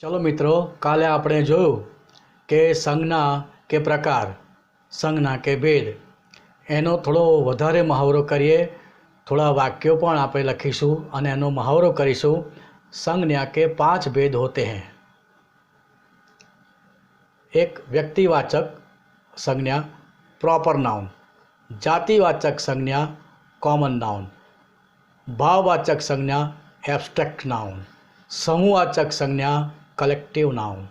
चलो मित्रों, काले આપણે જોયું કે સંજ્ઞા કે પ્રકાર, સંજ્ઞા કે ભેદ, એનો થોડો વધારે મહાવરો કરીએ. થોડા વાક્યો પણ આપણે લખીશું અને એનો મહાવરો કરીશું. संज्ञा के 5 भेद होते हैं. एक व्यक्तिवाचक संज्ञा प्रॉपर नाउन, जातिवाचक संज्ञा कॉमन नाउन, भाववाचक संज्ञा एब्स्ट्रैक्ट नाउन, समूहवाचक संज्ञा कलेक्टिव नाउन,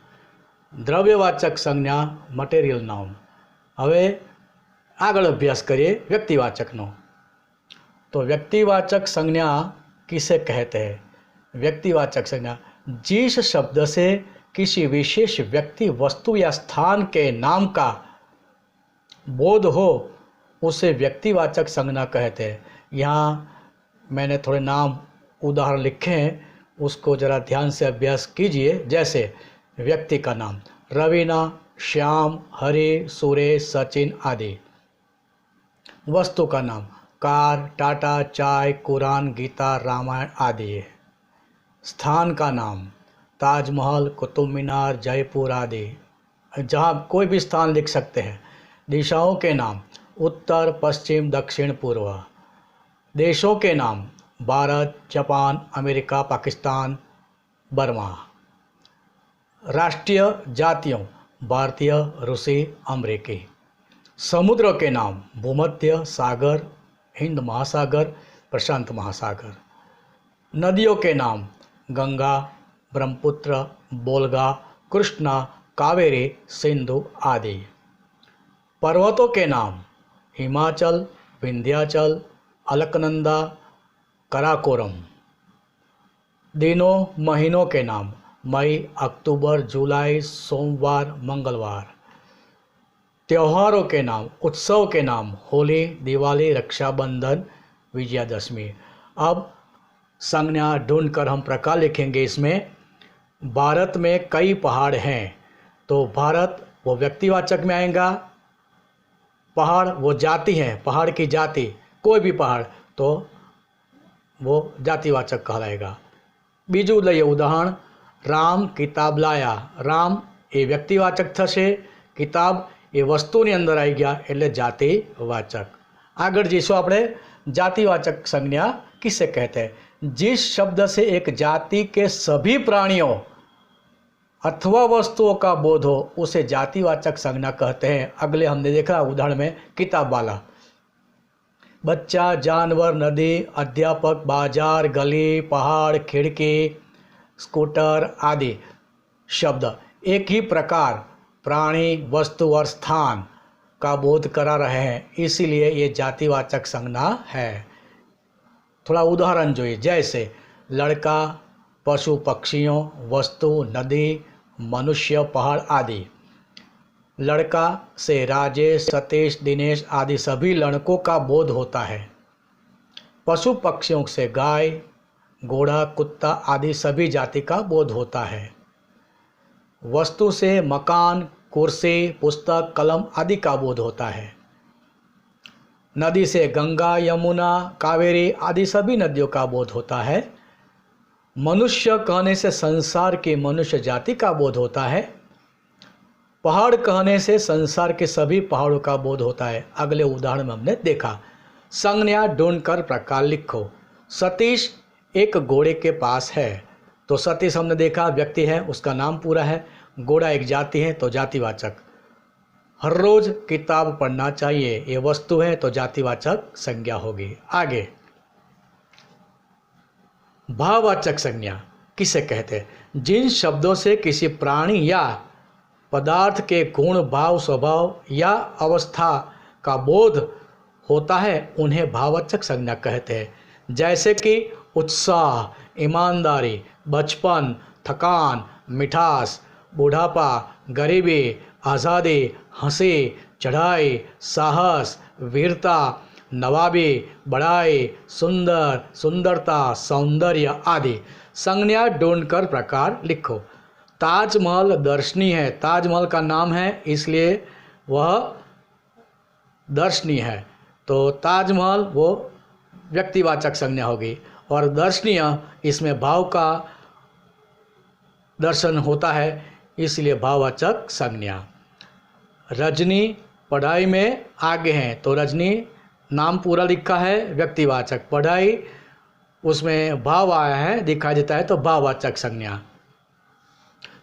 द्रव्यवाचक संज्ञा मटेरियल नाउन. हवे आगळ अभ्यास करिए व्यक्तिवाचकनो. तो व्यक्तिवाचक संज्ञा किसे कहते हैं? व्यक्तिवाचक संज्ञा जिस शब्द से किसी विशेष व्यक्ति, वस्तु या स्थान के नाम का बोध हो उसे व्यक्तिवाचक संज्ञा कहते हैं. यहाँ मैंने थोड़े नाम उदाहरण लिखे हैं, उसको ज़रा ध्यान से अभ्यास कीजिए. जैसे व्यक्ति का नाम रवीना, श्याम, हरि, सुरेश, सचिन आदि. वस्तु का नाम कार, टाटा, चाय, कुरान, गीता, रामायण आदि. स्थान का नाम ताजमहल, कुतुब मीनार, जयपुर आदि. जहाँ कोई भी स्थान लिख सकते हैं. दिशाओं के नाम उत्तर, पश्चिम, दक्षिण, पूर्व. देशों के नाम Bharat, Japan, America, Pakistan, Burma. राष्ट्रीय जातियों भारतीय, रूसी, अमेरिकी. समुद्रों के नाम भूमध्य सागर, हिंद महासागर, प्रशांत महासागर. नदियों के नाम गंगा, ब्रह्मपुत्र, बोलगा, कृष्णा, कावेरी, सिंधु आदि. पर्वतों के नाम हिमाचल, विंध्याचल, अलकनंदा, कराकोरम. दिनों महीनों के नाम मई, अक्टूबर, जुलाई, सोमवार, मंगलवार. त्योहारों के नाम, उत्सव के नाम होली, दिवाली, रक्षाबंधन, विजयादशमी. अब संज्ञा ढूंढकर हम प्रकार लिखेंगे. इसमें भारत में कई पहाड़ हैं, तो भारत वो व्यक्तिवाचक में आएगा. पहाड़ वो जाति है, पहाड़ की जाति, कोई भी पहाड़ तो वो जातिवाचक कहलाएगा. बीजू लઈએ उदाहरण. राम किताब लाया. राम ये व्यक्तिवाचक थशे, किताब ये वस्तुની અંદર આવી ગયા એટલે जातिवाचक. આગળ જઈશું આપણે. जातिवाचक संज्ञा किसे कहते हैं? जिस शब्द से एक जाति के सभी प्राणियों अथवा वस्तुओं का बोध हो उसे जातिवाचक संज्ञा कहते हैं. अगले हमने देखा उदाहरण में किताब वाला. बच्चा, जानवर, नदी, अध्यापक, बाजार, गली, पहाड़, खिड़की, स्कूटर आदि शब्द एक ही प्रकार, प्राणी, वस्तु और स्थान का बोध करा रहे हैं, इसीलिए ये जातिवाचक संज्ञा है. थोड़ा उदाहरण જોઈએ. जैसे लड़का, पशु पक्षियों, वस्तु, नदी, मनुष्य, पहाड़ आदि. लड़का से राजेश, सतीश, दिनेश आदि सभी लड़कों का बोध होता है. पशु पक्षियों से गाय, घोड़ा, कुत्ता आदि सभी जाति का बोध होता है. वस्तु से मकान, कुर्सी, पुस्तक, कलम आदि का बोध होता है. नदी से गंगा, यमुना, कावेरी आदि सभी नदियों का बोध होता है. मनुष्य कहने से संसार की मनुष्य जाति का बोध होता है. पहाड़ कहने से संसार के सभी पहाड़ों का बोध होता है. अगले उदाहरण में हमने देखा. संज्ञा ढूंढकर प्रकार लिखो. सतीश एक घोड़े के पास है, तो सतीश हमने देखा व्यक्ति है, उसका नाम पूरा है. घोड़ा एक जाति है तो जातिवाचक. हर रोज किताब पढ़ना चाहिए, ये वस्तु है तो जातिवाचक संज्ञा होगी. आगे भाववाचक संज्ञा किसे कहते हैं? जिन शब्दों से किसी प्राणी या पदार्थ के गुण, भाव, स्वभाव या अवस्था का बोध होता है उन्हें भाववाचक संज्ञा कहते हैं. जैसे कि उत्साह, ईमानदारी, बचपन, थकान, मिठास, बुढ़ापा, गरीबी, आज़ादी, हंसी, चढ़ाई, साहस, वीरता, नवाबी, बड़ाई, सुंदर, सुंदरता, सौंदर्य आदि. संज्ञा ढूंढकर प्रकार लिखो. ताजमहल दर्शनीय है. ताजमहल का नाम है इसलिए वह दर्शनीय है, तो ताजमहल वो व्यक्तिवाचक संज्ञा होगी. और दर्शनीय इसमें भाव का दर्शन होता है, इसलिए भाववाचक संज्ञा। रजनी पढ़ाई में आगे हैं, तो रजनी नाम पूरा लिखा है, व्यक्तिवाचक। पढ़ाई उसमें भाव आया है, दिखाई देता है, तो भाववाचक संज्ञा।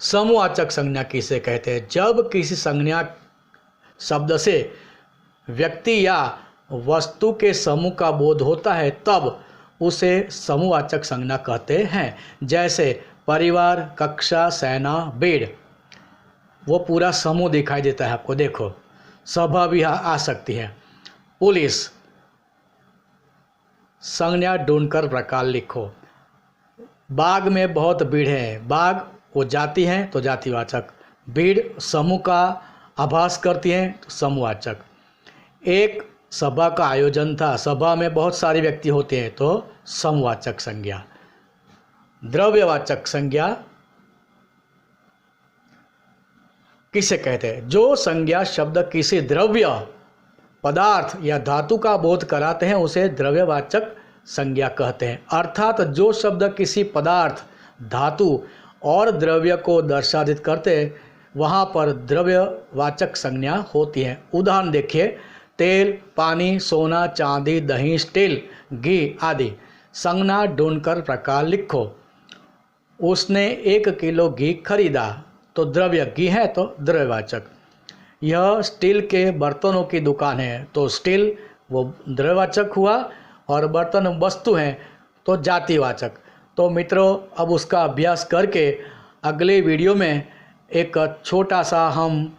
समूहवाचक संज्ञा किसे कहते हैं? जब किसी संज्ञा शब्द से व्यक्ति या वस्तु के समूह का बोध होता है तब उसे समूहवाचक संज्ञा कहते हैं। जैसे परिवार, कक्षा, सेना, बेड, वो पूरा समूह दिखाई देता है आपको। देखो, सभा भी आ सकती है। पुलिस, संज्ञा ढूंढकर प्रकार लिखो। बाग में बहुत भीड़ है, बाग वो जाति है तो जातिवाचक। भीड़ समूह का आभास करती है तो समूहवाचक। एक सभा का आयोजन था, सभा में बहुत सारे व्यक्ति होते हैं तो समूहवाचक संज्ञा। द्रव्यवाचक संज्ञा किसे कहते हैं? जो संज्ञा शब्द किसी द्रव्य, पदार्थ या धातु का बोध कराते हैं उसे द्रव्यवाचक संज्ञा कहते हैं। अर्थात जो शब्द किसी पदार्थ, धातु और द्रव्य को दर्शादित करते हैं वहाँ पर द्रव्यवाचक संज्ञा होती है। उदाहरण देखिए, तेल, पानी, सोना, चांदी, दही, स्टील, घी आदि। संज्ञा ढूंढकर प्रकार लिखो। उसने 1 किलो घी खरीदा, तो द्रव्य घी है तो द्रव्यवाचक। यह स्टील के बर्तनों की दुकान है, तो स्टील वो द्रव्यवाचक हुआ, और बर्तन वस्तु हैं तो जातिवाचक। तो मित्रों, अब उसका अभ्यास करके अगले वीडियो में एक छोटा सा हम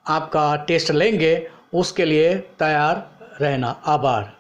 आपका टेस्ट लेंगे, उसके लिए तैयार रहना। आभार।